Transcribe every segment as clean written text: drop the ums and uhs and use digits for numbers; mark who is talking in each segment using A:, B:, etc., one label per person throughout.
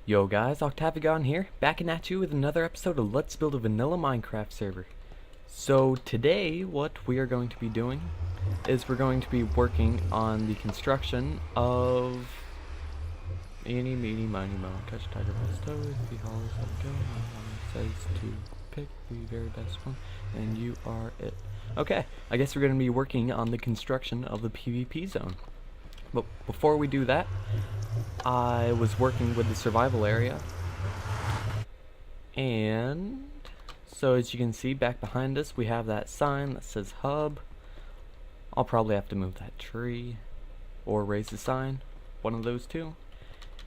A: Yo guys, Octavigon here, backing at you with another episode of Let's Build a Vanilla Minecraft server. So today, what we are going to be doing is we're going to be working on the construction of eeny, meeny, miny, moe, touch tiger, press toe, if he hollers, let go, my mom says to pick the very best one, and you are it. Okay, I guess we're going to be working on the construction of the PvP zone. But before we do that, I was working with the survival area, and so as you can see back behind us we have that sign that says hub. I'll probably have to move that tree or raise the sign, one of those two.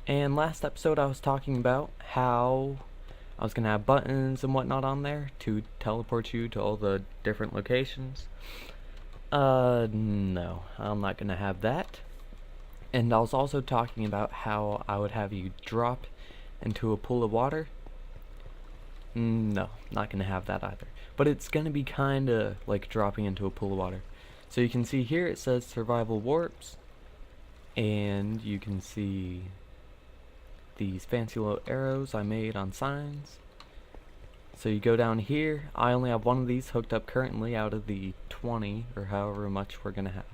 A: And last episode I was talking about how I was gonna have buttons and whatnot on there to teleport you to all the different locations. No, I'm not gonna have that. And I was also talking about how I would have you drop into a pool of water. No, not gonna have that either. But it's gonna be kinda like dropping into a pool of water. So you can see here it says survival warps, and you can see these fancy little arrows I made on signs. So you go down here. I only have one of these hooked up currently out of the 20 or however much we're gonna have.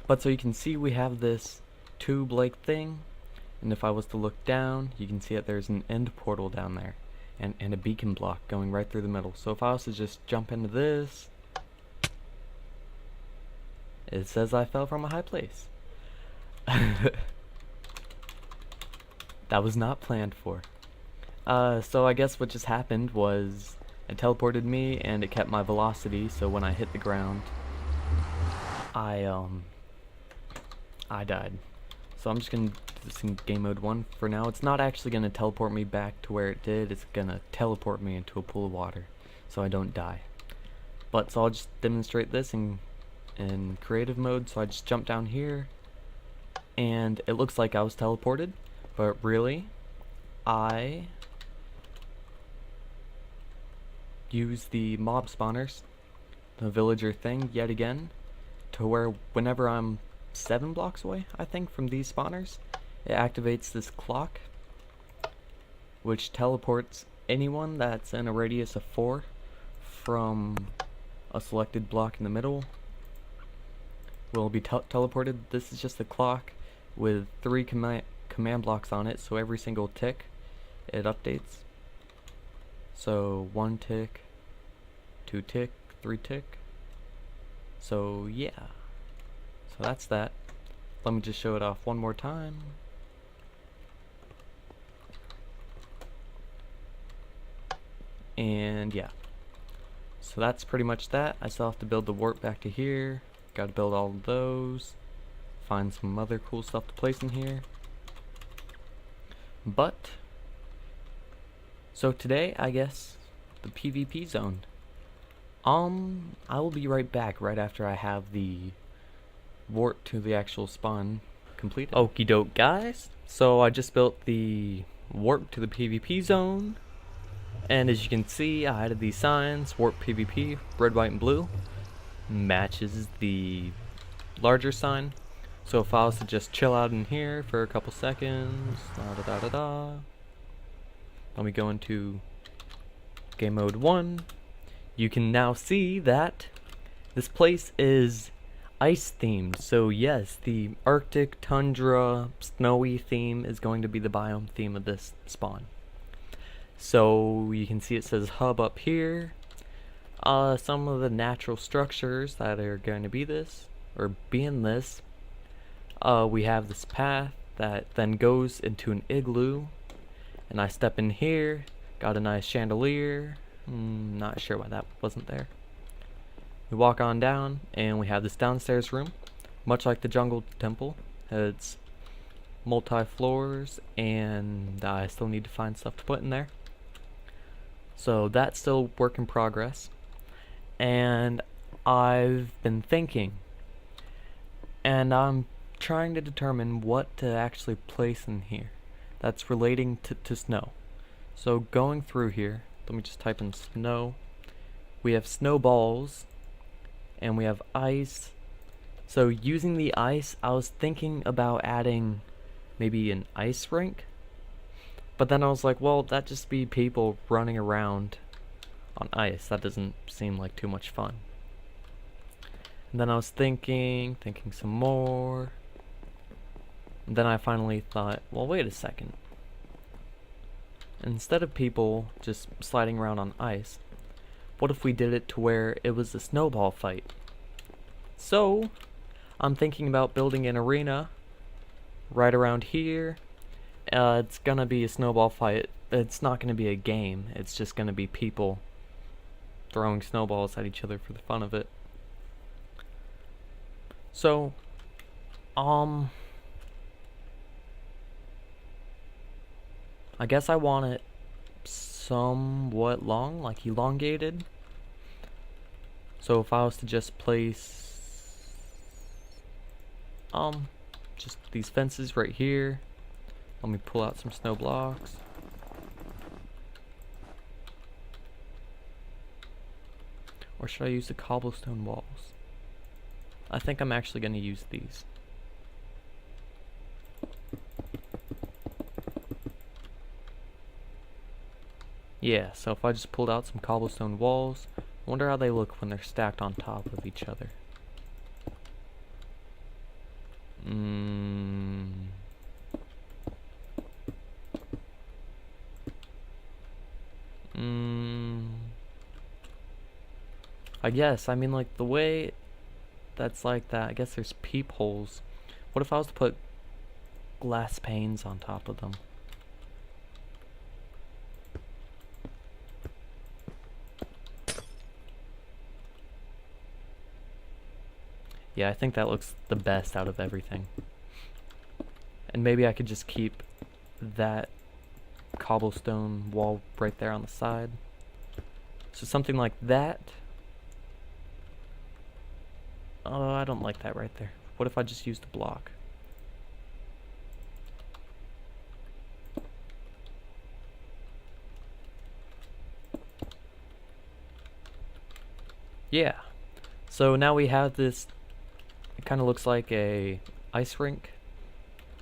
A: But so you can see we have this tube-like thing, and if I was to look down, you can see that there's an end portal down there, and a beacon block going right through the middle. So if I was to just jump into this, it says I fell from a high place. That was not planned for. So I guess what just happened was it teleported me and it kept my velocity, so when I hit the ground, I died. So I'm just gonna do this in game mode 1 for now. It's not actually gonna teleport me back to where it did, it's gonna teleport me into a pool of water so I don't die. But so I'll just demonstrate this in creative mode. So I just jump down here and it looks like I was teleported, but really I use the mob spawners, the villager thing yet again, to where whenever I'm 7 blocks away, I think, from these spawners, it activates this clock, which teleports anyone that's in a radius of 4 from a selected block in the middle will be teleported. This is just a clock with 3 command blocks on it, so every single tick it updates. So 1 tick, 2 tick, 3 tick. So yeah. So that's that. Let me just show it off one more time. And yeah. So that's pretty much that. I still have to build the warp back to here. Gotta build all of those. Find some other cool stuff to place in here. But so today, I guess, the PvP zone. I will be right back right after I have the warp to the actual spawn completed. Okie doke, guys. So I just built the warp to the PvP zone, and as you can see, I added these signs: warp PvP, red, white, and blue, matches the larger sign. So if I was to just chill out in here for a couple seconds, let me go into game mode 1. You can now see that this place is ice themed. So yes, the Arctic tundra snowy theme is going to be the biome theme of this spawn. So you can see it says hub up here. Some of the natural structures that are going to be this, or be in this, we have this path that then goes into an igloo, and I step in here, got a nice chandelier. Not sure why that wasn't there. We walk on down, and we have this downstairs room, much like the jungle temple. It's multi-floors, and I still need to find stuff to put in there. So that's still work in progress. And I've been thinking, and I'm trying to determine what to actually place in here that's relating to snow. So going through here, let me just type in snow. We have snowballs, and we have ice. So using the ice, I was thinking about adding maybe an ice rink. But then I was like, well, that'd just be people running around on ice. That doesn't seem like too much fun. And then I was thinking some more. And then I finally thought, well, wait a second. Instead of people just sliding around on ice, what if we did it to where it was a snowball fight? So, I'm thinking about building an arena right around here. It's gonna be a snowball fight. It's not gonna be a game. It's just gonna be people throwing snowballs at each other for the fun of it. So, I guess I want it somewhat long, like elongated. So if I was to just place just these fences right here. Let me pull out some snow blocks. Or should I use the cobblestone walls? I think I'm actually going to use these. Yeah, so if I just pulled out some cobblestone walls, I wonder how they look when they're stacked on top of each other. I guess, I mean, like, the way that's like that, I guess there's peepholes. What if I was to put glass panes on top of them? Yeah, I think that looks the best out of everything. And maybe I could just keep that cobblestone wall right there on the side. So something like that. Oh, I don't like that right there. What if I just used a block? Yeah. So now we have this. It kind of looks like a ice rink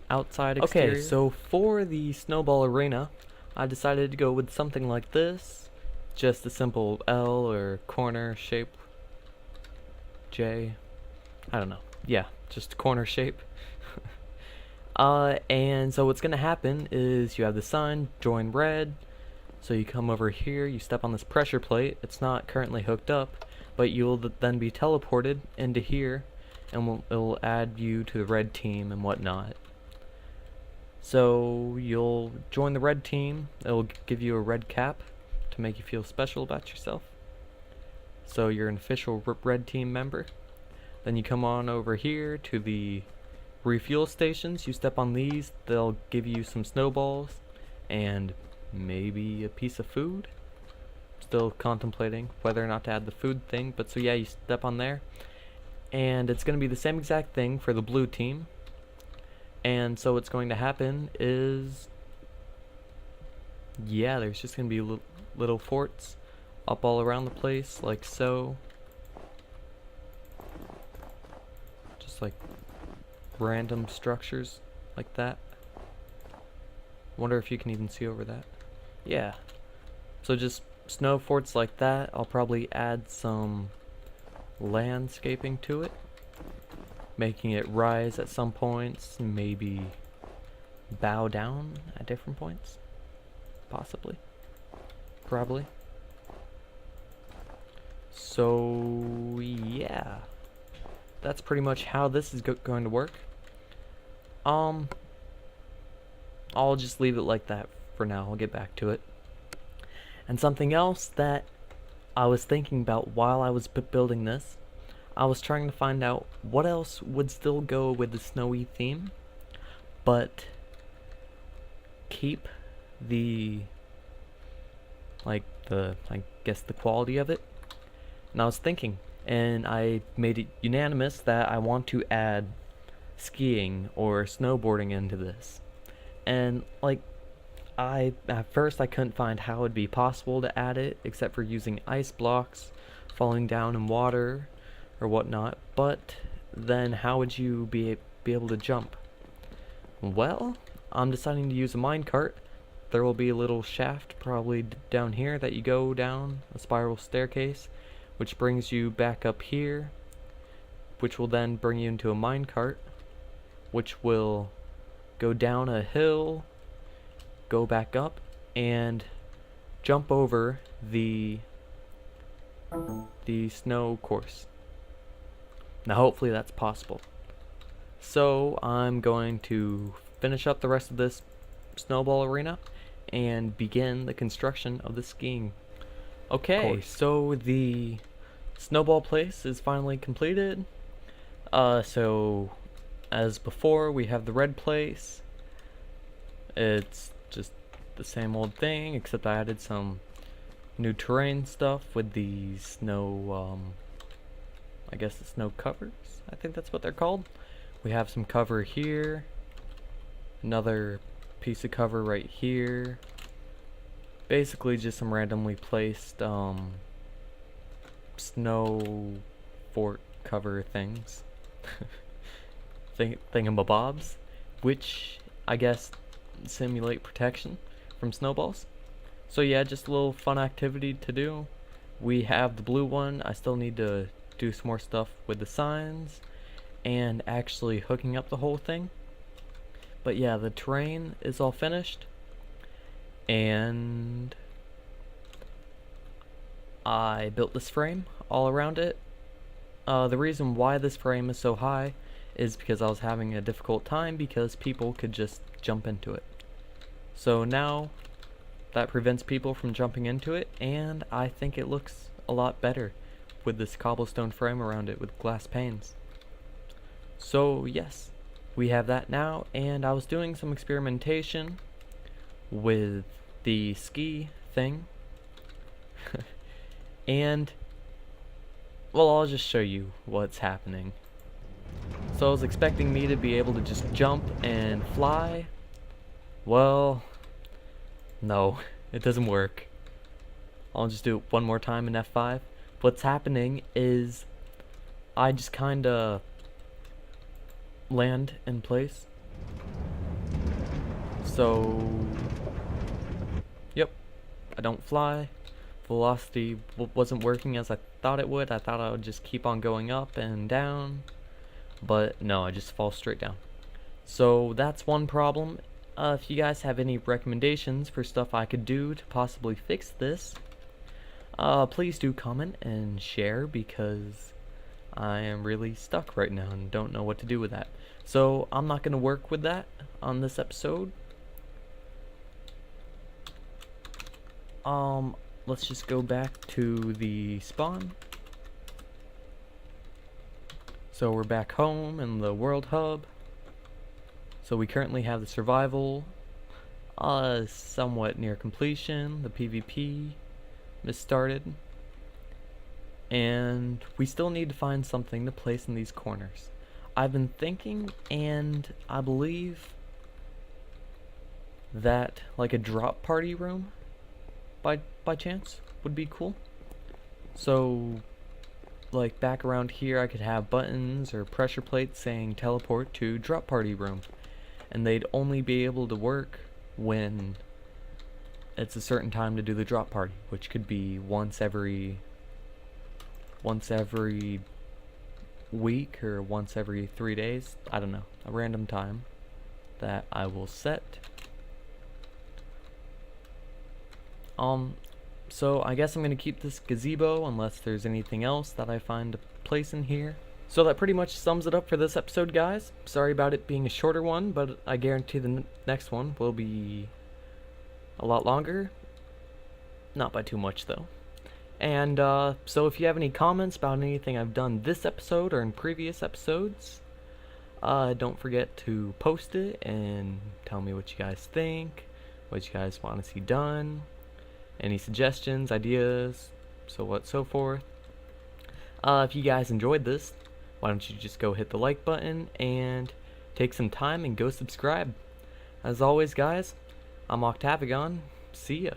A: outside exterior. Okay, so for the Snowball Arena, I decided to go with something like this. Just a simple L or corner shape. J. I don't know. Yeah, just corner shape. And so what's gonna happen is you have the sun, join red. So you come over here, you step on this pressure plate. It's not currently hooked up, but you'll then be teleported into here, and it'll add you to the red team and whatnot. So you'll join the red team. It'll give you a red cap to make you feel special about yourself. So you're an official red team member. Then you come on over here to the refuel stations. You step on these, they'll give you some snowballs and maybe a piece of food. Still contemplating whether or not to add the food thing, but so yeah, you step on there. And it's going to be the same exact thing for the blue team. And so what's going to happen is, yeah, there's just going to be little forts up all around the place, like so. Just like random structures like that. Wonder if you can even see over that. Yeah. So just snow forts like that. I'll probably add some landscaping to it, making it rise at some points, maybe bow down at different points. Possibly. Probably. So, yeah. That's pretty much how this is going to work. I'll just leave it like that for now. I'll get back to it. And something else that I was thinking about while I was building this, I was trying to find out what else would still go with the snowy theme, but keep the, I guess the quality of it. And I was thinking, and I made it unanimous that I want to add skiing or snowboarding into this. And like, at first I couldn't find how it'd be possible to add it except for using ice blocks, falling down in water or whatnot, but then how would you be able to jump? Well, I'm deciding to use a minecart there will be a little shaft probably down here that you go down, a spiral staircase, which brings you back up here, which will then bring you into a minecart, which will go down a hill, go back up, and jump over the snow course. Now hopefully that's possible. So I'm going to finish up the rest of this Snowball Arena and begin the construction of the skiing. Okay, so the snowball place is finally completed. So as before, we have the red place. It's just the same old thing, except I added some new terrain stuff with the snow, I guess the snow covers, I think that's what they're called. We have some cover here, another piece of cover right here, basically just some randomly placed snow fort cover things, thingamabobs, which I guess simulate protection from snowballs. So yeah, just a little fun activity to do. We have the blue one. I still need to do some more stuff with the signs and actually hooking up the whole thing. But yeah, the terrain is all finished, and I built this frame all around it. The reason why this frame is so high is because I was having a difficult time because people could just jump into it. So now that prevents people from jumping into it, and I think it looks a lot better with this cobblestone frame around it with glass panes. So yes, we have that now, and I was doing some experimentation with the ski thing and well, I'll just show you what's happening. So I was expecting me to be able to just jump and fly. Well, no, it doesn't work. I'll just do it one more time in F5. What's happening is I just kinda land in place. So, yep, I don't fly. Velocity wasn't working as I thought it would. I thought I would just keep on going up and down, but no, I just fall straight down. So that's one problem. If you guys have any recommendations for stuff I could do to possibly fix this, please do comment and share, because I am really stuck right now and don't know what to do with that. So I'm not going to work with that on this episode. Let's just go back to the spawn. So we're back home in the world hub. So we currently have the survival somewhat near completion. The PvP is started. And we still need to find something to place in these corners. I've been thinking, and I believe that like a drop party room by chance would be cool. So like back around here I could have buttons or pressure plates saying teleport to drop party room, and they'd only be able to work when it's a certain time to do the drop party, which could be once every week or once every 3 days. I don't know, a random time that I will set. So I guess I'm gonna keep this gazebo unless there's anything else that I find a place in here. So that pretty much sums it up for this episode, guys. Sorry about it being a shorter one, but I guarantee the next one will be a lot longer. Not by too much though. And so if you have any comments about anything I've done this episode or in previous episodes, don't forget to post it and tell me what you guys think, what you guys want to see done, any suggestions, ideas, so forth. If you guys enjoyed this, why don't you just go hit the like button and take some time and go subscribe. As always, guys, I'm Octavigon. See ya.